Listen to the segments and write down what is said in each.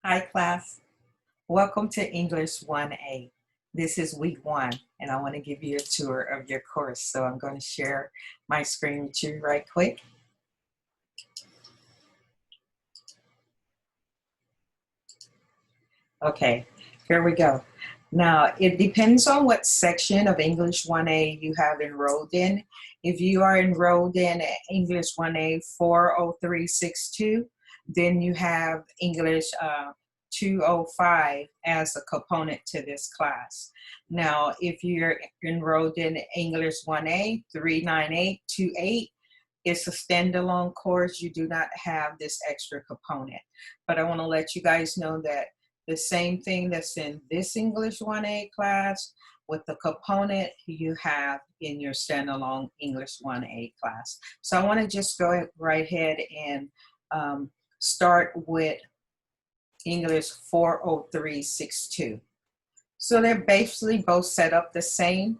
Hi class, welcome to English 1A. This is week 1 and I want to give you a tour of your course. So I'm going to share my screen with you right quick. Okay, here we go. Now it depends on what section of English 1A you have enrolled in. If you are enrolled in English 1A 40362, then you have English 205 as a component to this class. Now, if you're enrolled in English 1A 39828, it's a standalone course. You do not have this extra component. But I want to let you guys know that the same thing that's in this English 1A class with the component you have in your standalone English 1A class. So I want to just go right ahead and start with English 40362. So they're basically both set up the same.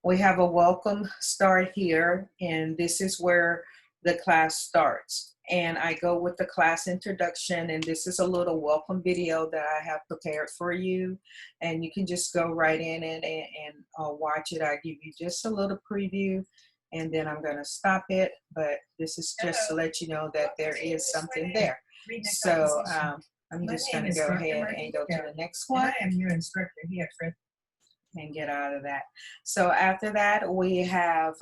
We have a welcome start here, and this is where the class starts. And I go with the class introduction, and this is a little welcome video that I have prepared for you. And you can just go right in and watch it. I give you just a little preview, and then I'm going to stop it. But this is just to let you know that there is something there. So I'm just going to go ahead and go to the next one. I am your instructor here, Fred. And get out of that. So after that, we have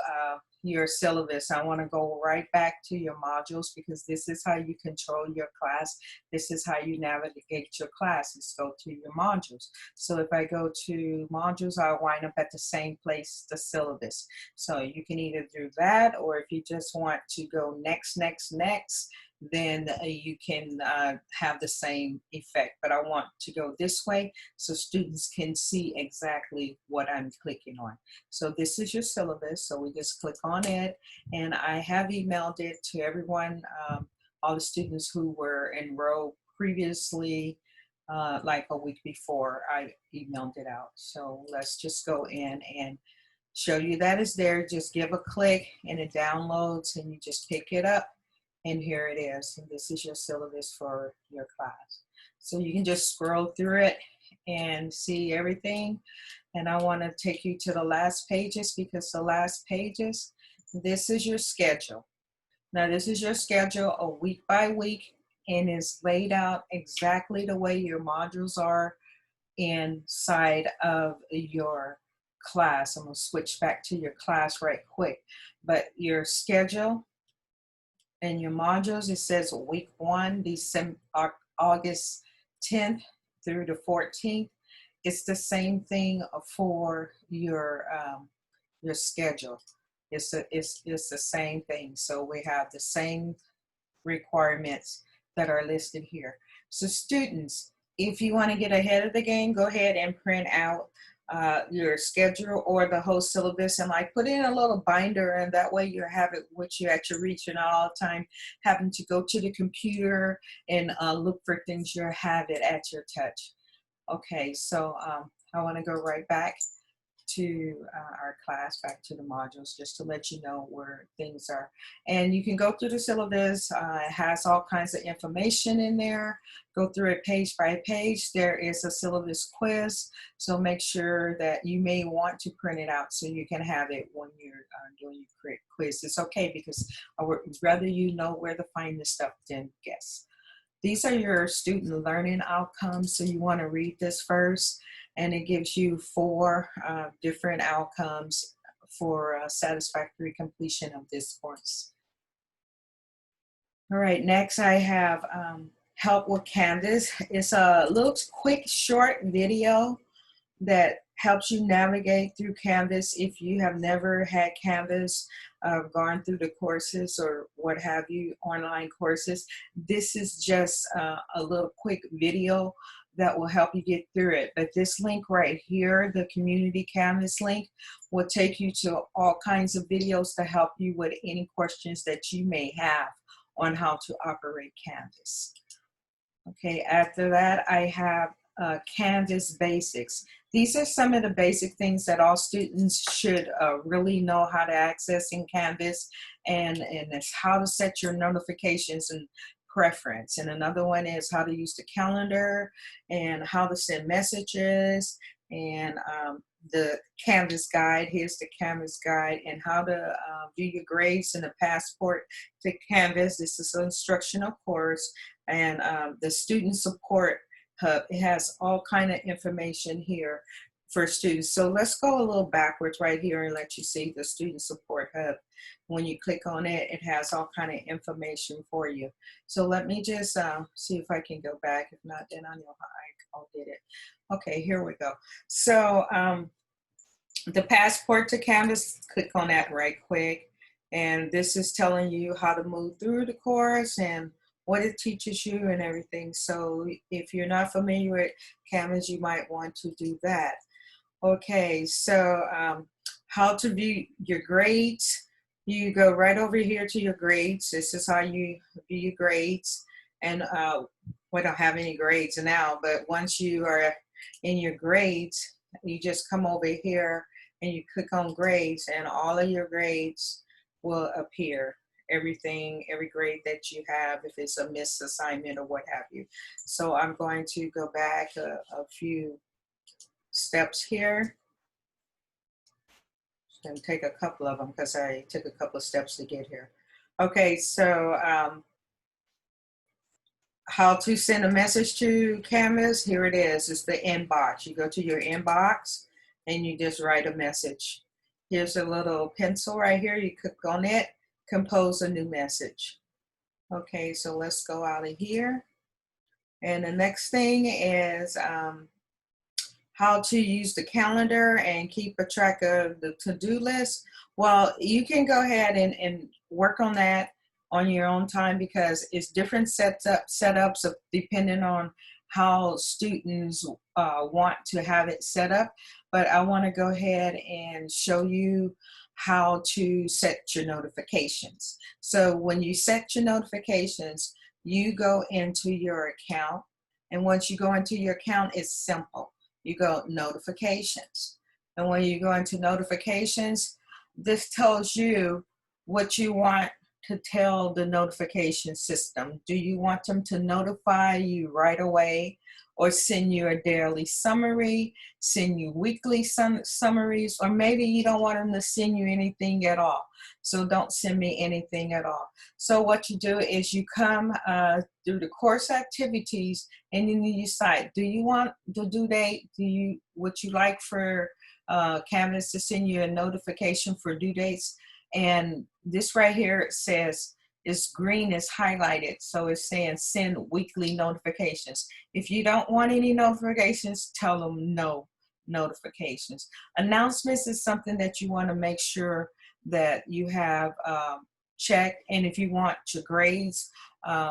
your syllabus. I want to go right back to your modules because this is how you control your class. This is how you navigate your classes. Go to your modules. So if I go to modules, I'll wind up at the same place, the syllabus. So you can either do that, or if you just want to go next, then you can have the same effect. But I want to go this way so students can see exactly what I'm clicking on. So this is your syllabus, so we just click on it, and I have emailed it to everyone, all the students who were enrolled previously, like a week before I emailed it out. So let's just go in and show you that it's there. Just give a click and it downloads, and you just pick it up. And here it is. And this is your syllabus for your class. So you can just scroll through it and see everything. And I want to take you to the last pages, because the last pages, this is your schedule. Now this is your schedule a week by week, and it's laid out exactly the way your modules are inside of your class. I'm going to switch back to your class right quick. But your schedule and your modules, it says week 1, August 10th through the 14th. It's the same thing for your schedule. It's the same thing. So we have the same requirements that are listed here. So students, if you want to get ahead of the game, go ahead and print out your schedule or the whole syllabus, and like put in a little binder, and that way you have it with you at your reach, and all the time having to go to the computer and look for things. You have it at your touch. Okay, so I want to go right back to our class, back to the modules, just to let you know where things are. And you can go through the syllabus. It has all kinds of information in there. Go through it page by page. There is a syllabus quiz, so make sure that you may want to print it out so you can have it when you're doing your quiz. It's okay, because I would rather you know where to find this stuff than guess. These are your student learning outcomes, so you want to read this first, and it gives you 4 different outcomes for satisfactory completion of this course. All right, next I have help with Canvas. It's a little quick, short video that helps you navigate through Canvas. If you have never had Canvas, gone through the courses or what have you, online courses, this is just a little quick video that will help you get through it. But this link right here, the community Canvas link, will take you to all kinds of videos to help you with any questions that you may have on how to operate Canvas. Okay, after that I have Canvas basics. These are some of the basic things that all students should really know how to access in Canvas, and it's how to set your notifications and preference. And another one is how to use the calendar and how to send messages, and the Canvas guide. Here's the Canvas guide, and how to view your grades in the Passport to Canvas. This is an instructional course. And the Student Support Hub, it has all kind of information here for students. So let's go a little backwards right here and let you see the Student Support Hub. When you click on it, it has all kind of information for you. So let me just see if I can go back. If not, then I know how I did it. Okay, here we go. So the Passport to Canvas, click on that right quick. And this is telling you how to move through the course and what it teaches you and everything. So if you're not familiar with Canvas, you might want to do that. Okay, so how to view your grades. You go right over here to your grades. This is how you view your grades. And we don't have any grades now, but once you are in your grades, you just come over here and you click on grades, and all of your grades will appear. Everything, every grade that you have, if it's a missed assignment or what have you. So I'm going to go back a few steps here. It's going to take a couple of them because I took a couple of steps to get here. Okay, so how to send a message to Canvas. Here it is. It's the inbox. You go to your inbox and you just write a message. Here's a little pencil right here. You click on it, compose a new message. Okay, so let's go out of here. And the next thing is how to use the calendar and keep a track of the to-do list. Well, you can go ahead and work on that on your own time, because it's different setups depending on how students want to have it set up. But I want to go ahead and show you how to set your notifications. So when you set your notifications, you go into your account. And once you go into your account, it's simple. You go notifications. And when you go into notifications, this tells you what you want to tell the notification system. Do you want them to notify you right away, or send you a daily summary, send you weekly summaries, or maybe you don't want them to send you anything at all? So don't send me anything at all. So what you do is you come through the course activities, and then you decide, do you want the due date? Would you like for Canvas to send you a notification for due dates? And this right here, it says, is green, is highlighted. So it's saying send weekly notifications. If you don't want any notifications, tell them no notifications. Announcements is something that you want to make sure that you have checked. And if you want your grades,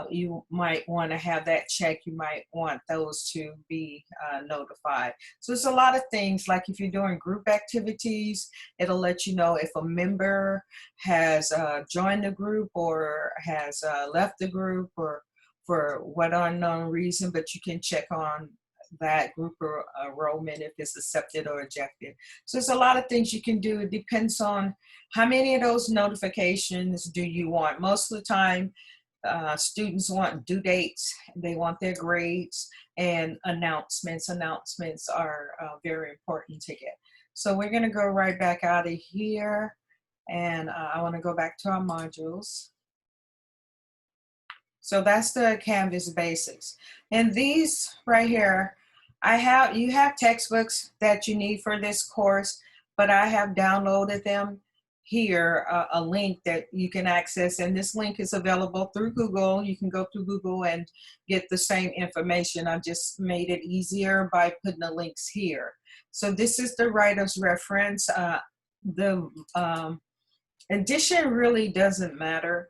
you might want to have that checked. You might want those to be notified. So it's a lot of things. Like if you're doing group activities, it'll let you know if a member has joined the group or has left the group, or for what unknown reason, but you can check on that group or enrollment if it's accepted or rejected. So there's a lot of things you can do. It depends on how many of those notifications do you want. Most of the time, students want due dates, they want their grades, and announcements. Announcements are very important to get. So we're going to go right back out of here, and I want to go back to our modules. So that's the Canvas basics. And these right here, you have textbooks that you need for this course, but I have downloaded them here, a link that you can access. And this link is available through Google. You can go through Google and get the same information. I just made it easier by putting the links here. So this is the writer's reference. The edition really doesn't matter.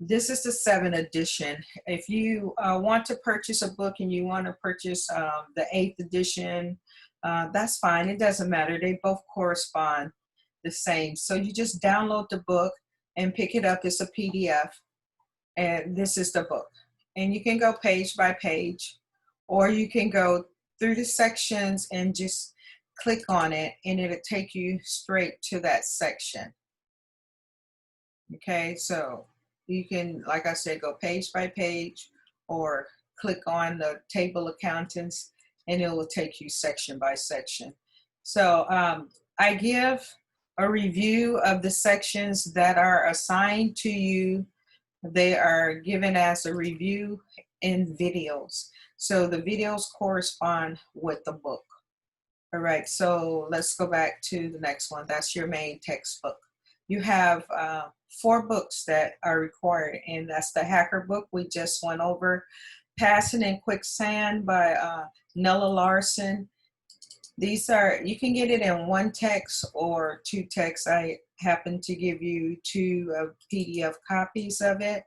This is the 7th edition. If you want to purchase a book and you want to purchase the 8th edition, that's fine. It doesn't matter. They both correspond the same. So you just download the book and pick it up. It's a PDF, and this is the book. And you can go page by page, or you can go through the sections and just click on it, and it'll take you straight to that section. Okay, so you can, like I said, go page by page, or click on the table of contents, and it will take you section by section. So I give a review of the sections that are assigned to you. They are given as a review in videos. So the videos correspond with the book. All right, so let's go back to the next one. That's your main textbook. You have 4 books that are required, and that's the Hacker book we just went over, Passing in Quicksand by Nella Larson. These are, you can get it in 1 text or 2 texts. I happen to give you 2 PDF copies of it.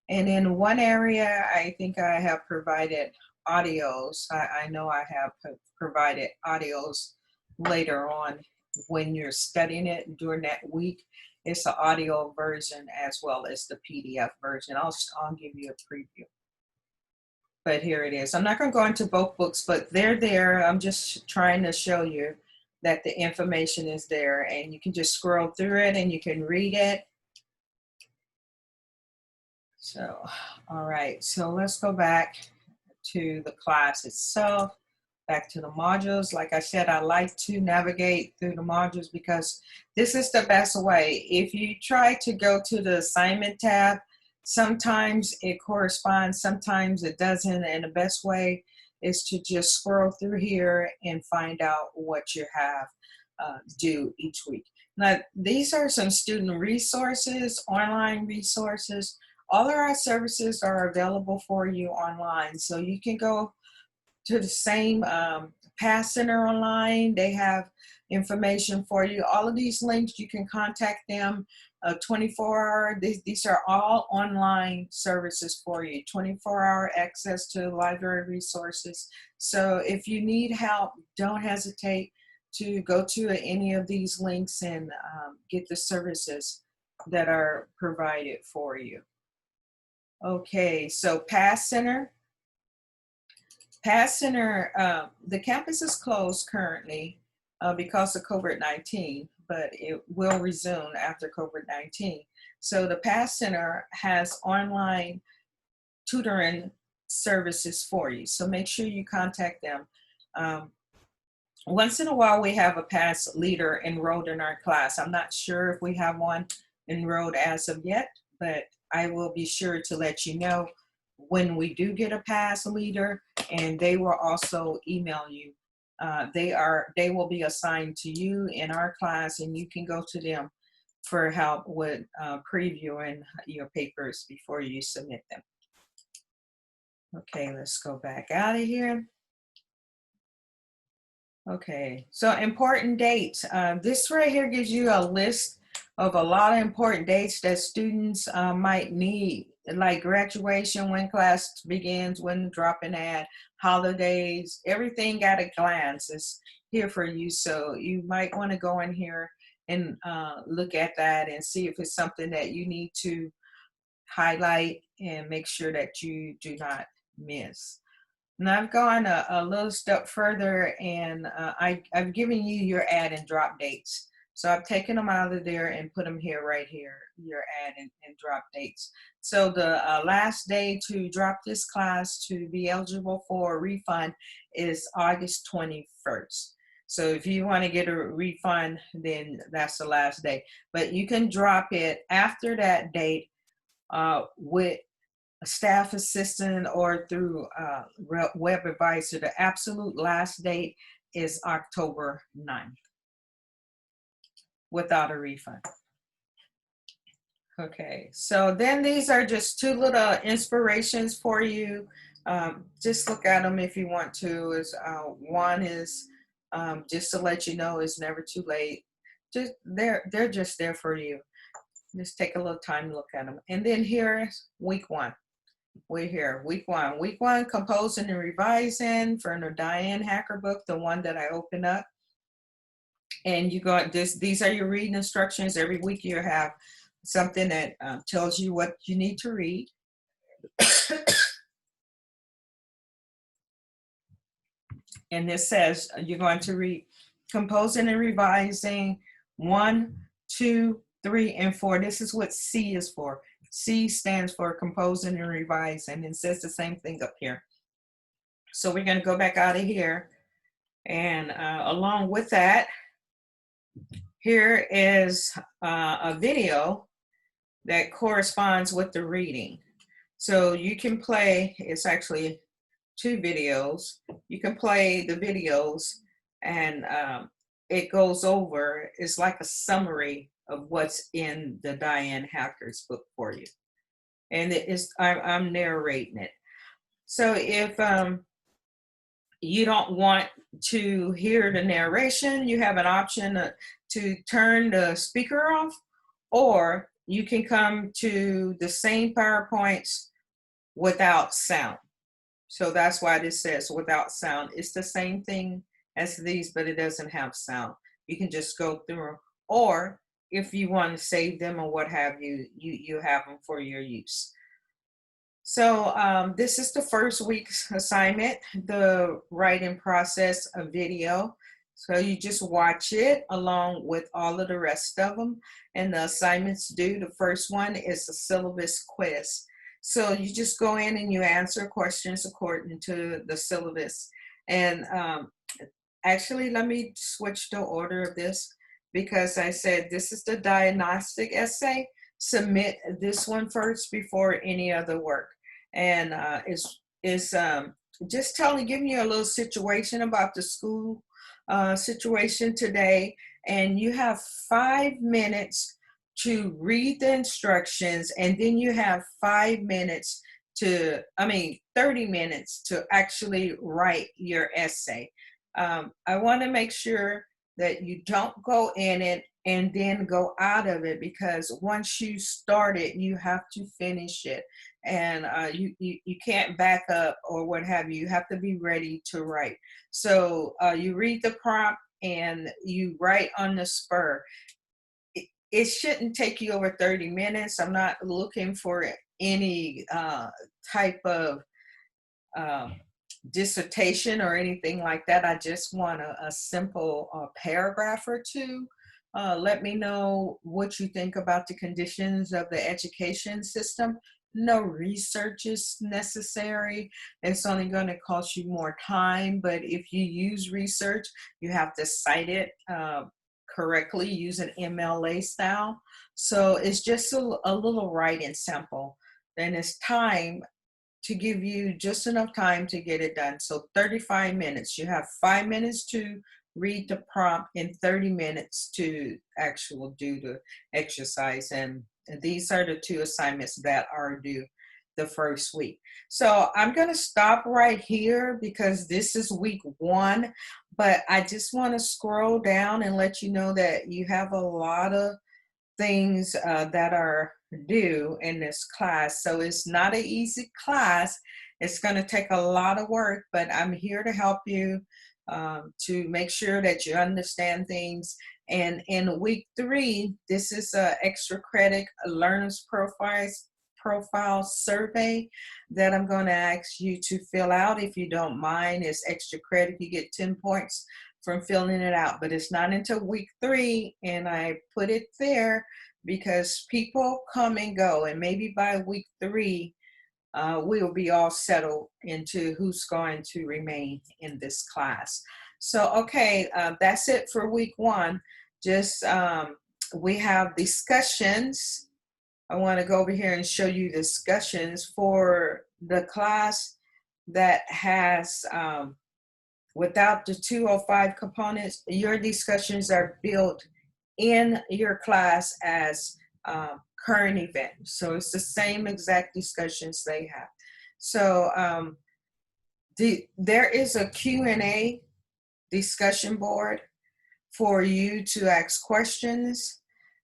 And in one area, I think I have provided audios. I know I have provided audios later on when you're studying it during that week. It's an audio version as well as the PDF version. I'll give you a preview. But here it is. I'm not going to go into both books, but they're there. I'm just trying to show you that the information is there, and you can just scroll through it and you can read it. So, all right, so let's go back to the class itself, back to the modules. Like I said, I like to navigate through the modules because this is the best way. If you try to go to the assignment tab, sometimes it corresponds, sometimes it doesn't, and the best way is to just scroll through here and find out what you have due each week. Now, these are some student resources, online resources. All of our services are available for you online. So you can go to the same Pass Center online. They have information for you. All of these links, you can contact them 24-hour. These are all online services for you. 24-hour access to library resources. So if you need help, don't hesitate to go to any of these links and get the services that are provided for you. Okay, so Pass Center. Pass Center, the campus is closed currently because of COVID-19, but it will resume after COVID-19. So the Pass Center has online tutoring services for you. So make sure you contact them. Once in a while, we have a Pass leader enrolled in our class. I'm not sure if we have one enrolled as of yet, but I will be sure to let you know when we do get a Pass leader, and they will also email you. They will be assigned to you in our class, and you can go to them for help with previewing your papers before you submit them. Okay, let's go back out of here. Okay, so important dates. This right here gives you a list of a lot of important dates that students might need, like graduation, when class begins, when the drop-in ad, holidays, everything at a glance is here for you. So you might want to go in here and look at that and see if it's something that you need to highlight and make sure that you do not miss. Now I've gone a little step further, and I've given you your add and drop dates. So I've taken them out of there and put them here, right here, your add and drop dates. So the last day to drop this class to be eligible for a refund is August 21st. So if you want to get a refund, then that's the last day. But you can drop it after that date with a staff assistant or through web advisor. The absolute last date is October 9th without a refund. Okay, so then these are just 2 little inspirations for you. Just look at them if you want to. One is just to let you know it's never too late. Just they're just there for you. Just take a little time to look at them. And then here's week 1. We're here, week 1. Week 1, composing and revising for the Diane Hacker book, the one that I opened up. And you got this. These are your reading instructions. Every week you have something that tells you what you need to read. And this says you're going to read composing and revising 1, 2, 3, and 4. This is what C is for. C stands for composing and revising, and it says the same thing up here. So we're going to go back out of here. And along with that, here is a video that corresponds with the reading. So you can play, it's actually 2 videos. You can play the videos and it goes over, it's like a summary of what's in the Diane Hacker's book for you. And I'm narrating it. So if you don't want to hear the narration, you have an option to turn the speaker off, or you can come to the same PowerPoints without sound. So that's why this says without sound. It's the same thing as these, but it doesn't have sound. You can just go through them, or if you want to save them or what have you, you have them for your use. So this is the first week's assignment, the writing process of video. So you just watch it along with all of the rest of them. And the assignments due, the first one is a syllabus quiz. So you just go in and you answer questions according to the syllabus. And actually, let me switch the order of this, because I said this is the diagnostic essay. Submit this one first before any other work. And it's just giving you a little situation about the school situation today. And you have 5 minutes to read the instructions, and then you have 30 minutes to actually write your essay. I want to make sure that you don't go in it and then go out of it, because once you start it, you have to finish it. And you can't back up or what have you. You have to be ready to write. So you read the prompt and you write on the spur. It shouldn't take you over 30 minutes. I'm not looking for any type of dissertation or anything like that. I just want a simple paragraph or 2. Let me know what you think about the conditions of the education system. No research is necessary. It's only going to cost you more time, but if you use research, you have to cite it correctly using MLA style. So it's just a little writing sample. Then it's time to give you just enough time to get it done. So 35 minutes. You have 5 minutes to read the prompt and 30 minutes to actually do the exercise. And these are the 2 assignments that are due the first week. So I'm going to stop right here because this is week 1, but I just want to scroll down and let you know that you have a lot of things that are due in this class. So it's not an easy class. It's going to take a lot of work, but I'm here to help you to make sure that you understand things. And in week 3, this is an extra credit learners profile survey that I'm going to ask you to fill out. If you don't mind, it's extra credit. You get 10 points from filling it out, but it's not until week 3, and I put it there because people come and go, and maybe by week 3 we'll be all settled into who's going to remain in this class. So okay, that's it for week 1. Just we have discussions. I want to go over here and show you discussions for the class that has without the 205 components. Your discussions are built in your class as current events. So it's the same exact discussions they have. So there is a Q&A discussion board for you to ask questions,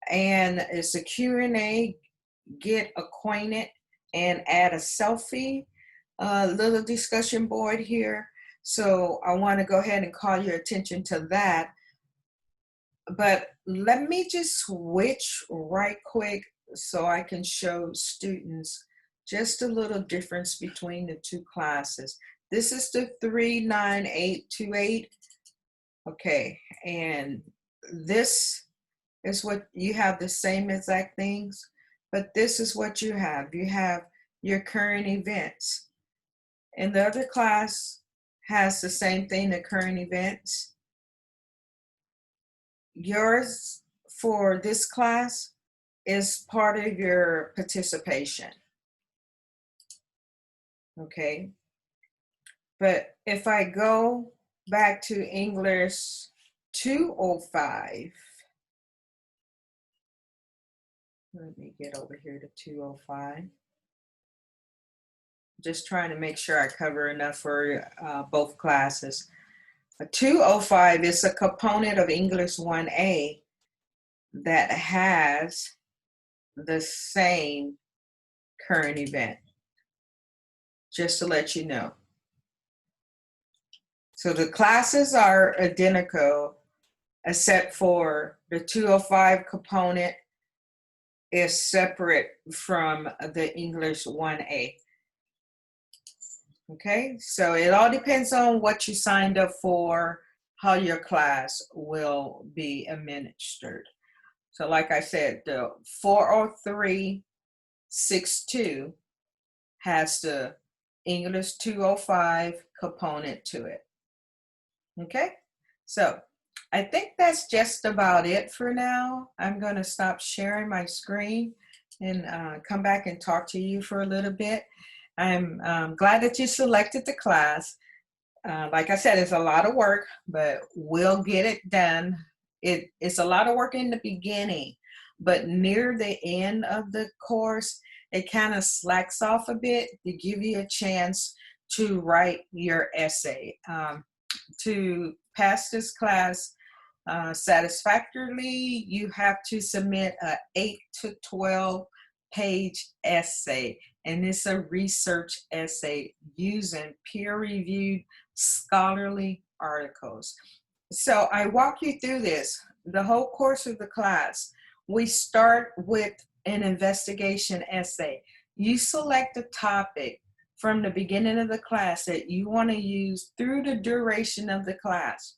and it's a Q&A, get acquainted and add a selfie little discussion board here. So I want to go ahead and call your attention to that. But let me just switch right quick so I can show students just a little difference between the 2 classes. This is the 39828. Okay, and this is what you have, the same exact things, but this is what you have. You have your current events. And the other class has the same thing, the current events. Yours for this class is part of your participation. Okay. But if I go back to English 205, let me get over here to 205. Just trying to make sure I cover enough for both classes. 205 is a component of English 1A that has the same current event, just to let you know. So the classes are identical, except for the 205 component is separate from the English 1A. Okay, so it all depends on what you signed up for, how your class will be administered. So like I said, the 40362 has the English 205 component to it. Okay, so I think that's just about it for now. I'm going to stop sharing my screen and come back and talk to you for a little bit. I'm glad that you selected the class. Like I said, it's a lot of work, but we'll get it done. It's a lot of work in the beginning, but near the end of the course, it kind of slacks off a bit to give you a chance to write your essay. To pass this class satisfactorily, you have to submit an 8 to 12 page essay, and it's a research essay using peer-reviewed scholarly articles. So I walk you through this the whole course of the class. We start with an investigation essay. You select a topic from the beginning of the class that you want to use through the duration of the class.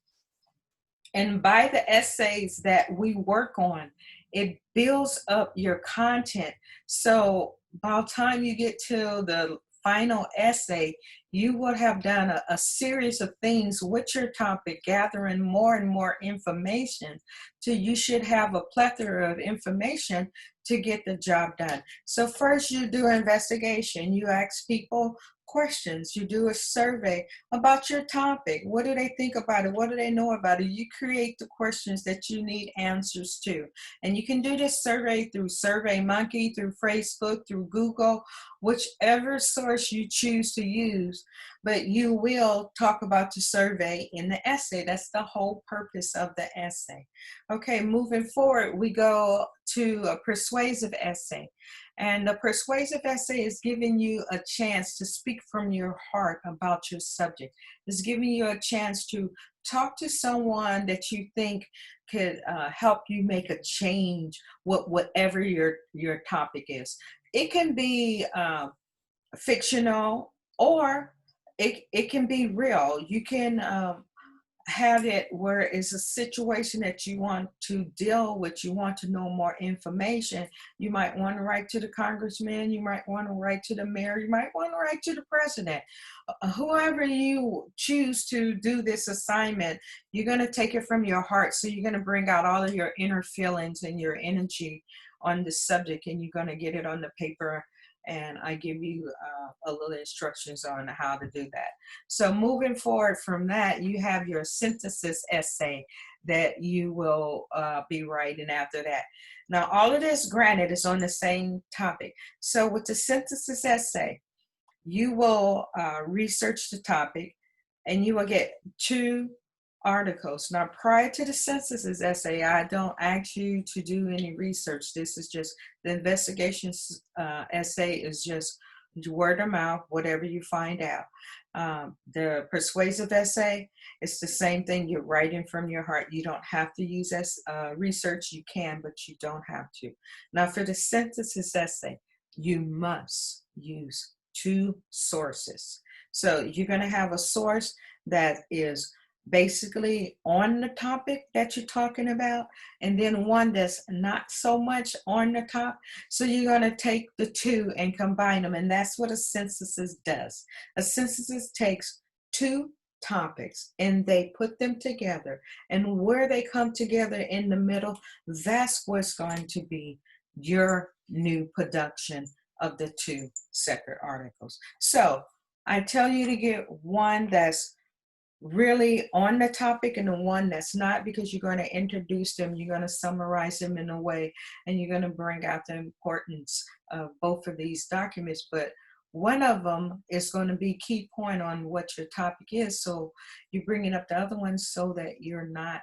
And by the essays that we work on, it builds up your content. So by the time you get to the final essay, you would have done a series of things with your topic, gathering more and more information, till you should have a plethora of information to get the job done. So first you do an investigation. You ask people questions. You do a survey about your topic. What do they think about it? What do they know about it? You create the questions that you need answers to. And you can do this survey through SurveyMonkey, through Facebook, through Google, whichever source you choose to use. But you will talk about the survey in the essay. That's the whole purpose of the essay. Okay, moving forward, we go to a persuasive essay. And the persuasive essay is giving you a chance to speak from your heart about your subject. It's giving you a chance to talk to someone that you think could help you make a change with whatever your topic is. It can be fictional, or it can be real. You can have it where it's a situation that you want to deal with, you want to know more information. You might want to write to the congressman, you might want to write to the mayor, you might want to write to the president. Whoever you choose to do this assignment, you're going to take it from your heart. So you're going to bring out all of your inner feelings and your energy on the subject, and you're going to get it on the paper. And I give you a little instructions on how to do that. So moving forward from that, you have your synthesis essay that you will be writing after that. Now, all of this, granted, is on the same topic. So with the synthesis essay, you will research the topic, and you will get 2 articles. Now, prior to the synthesis essay, I don't ask you to do any research. This is just the investigation essay is just word of mouth, whatever you find out. The persuasive essay, it's the same thing. You're writing from your heart. You don't have to use research. You can, but you don't have to. Now, for the synthesis essay, you must use 2 sources. So you're going to have a source that is basically on the topic that you're talking about, and then one that's not so much on the top. So you're going to take the two and combine them, and that's what a synthesis does. A synthesis takes two topics and they put them together, and where they come together in the middle, that's what's going to be your new production of the two separate articles. So I tell you to get one that's really on the topic and the one that's not, because you're going to introduce them, you're going to summarize them in a way, and you're going to bring out the importance of both of these documents. But one of them is going to be key point on what your topic is, so you're bringing up the other one so that you're not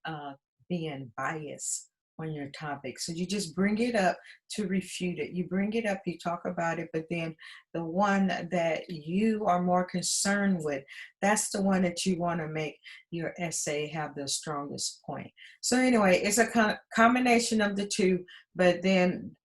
uh, being biased on your topic. So you just bring it up to refute it. You bring it up, you talk about it, but then the one that you are more concerned with, that's the one that you want to make your essay have the strongest point. So anyway, it's a combination of the two, but then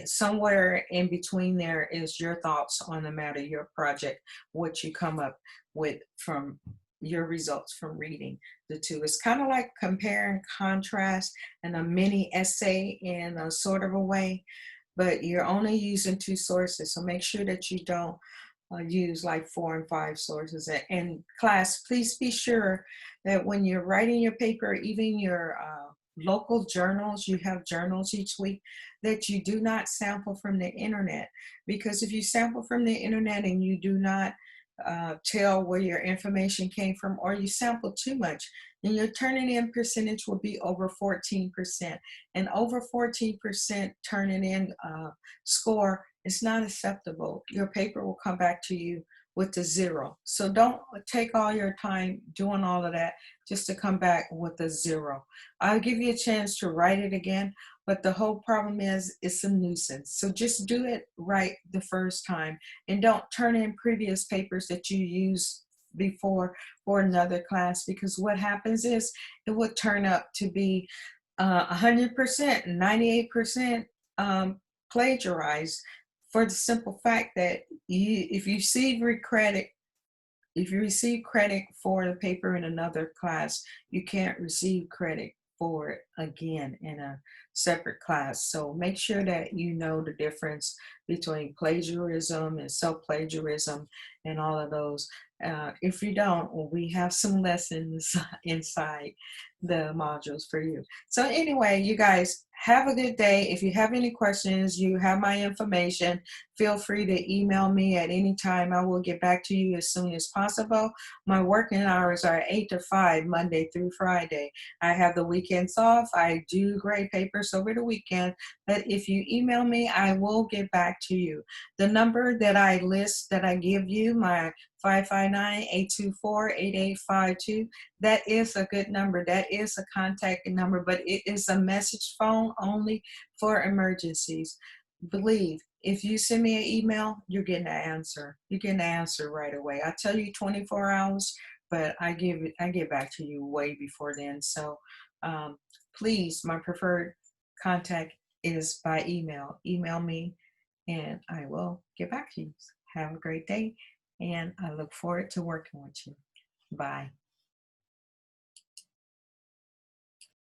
somewhere in between there is your thoughts on the matter, your project, what you come up with from your results from reading the two. It's kind of like compare and contrast and a mini essay in a sort of a way, but you're only using two sources. So make sure that you don't use like 4 and 5 sources. And class, please be sure that when you're writing your paper, even your local journals, you have journals each week, that you do not sample from the internet. Because if you sample from the internet and you do not tell where your information came from, or you sample too much, then your turning in percentage will be over 14%. And over 14% turning in score is not acceptable. Your paper will come back to you with a 0. So don't take all your time doing all of that just to come back with a 0. I'll give you a chance to write it again, but the whole problem is it's a nuisance. So just do it right the first time, and don't turn in previous papers that you used before for another class, because what happens is it will turn up to be 100%, 98% plagiarized, for the simple fact that if you receive credit for the paper in another class, you can't receive credit for it again in a separate class. So make sure that you know the difference between plagiarism and self-plagiarism and all of those. If you don't, well, we have some lessons inside the modules for you. So anyway, you guys have a good day. If you have any questions, you have my information. Feel free to email me at any time. I will get back to you as soon as possible. My working hours are 8 to 5, Monday through Friday. I have the weekends off. I do grade papers over the weekend, but if you email me, I will get back to you. The number that I list, that I give you, my 559-824-8852, that is a good number. That is a contact number, but it is a message phone only for emergencies. Believe, if you send me an email, you're getting an answer. You're getting an answer right away. I tell you 24 hours, but I get back to you way before then. So please, my preferred contact is by email. Email me and I will get back to you. Have a great day, and I look forward to working with you. Bye.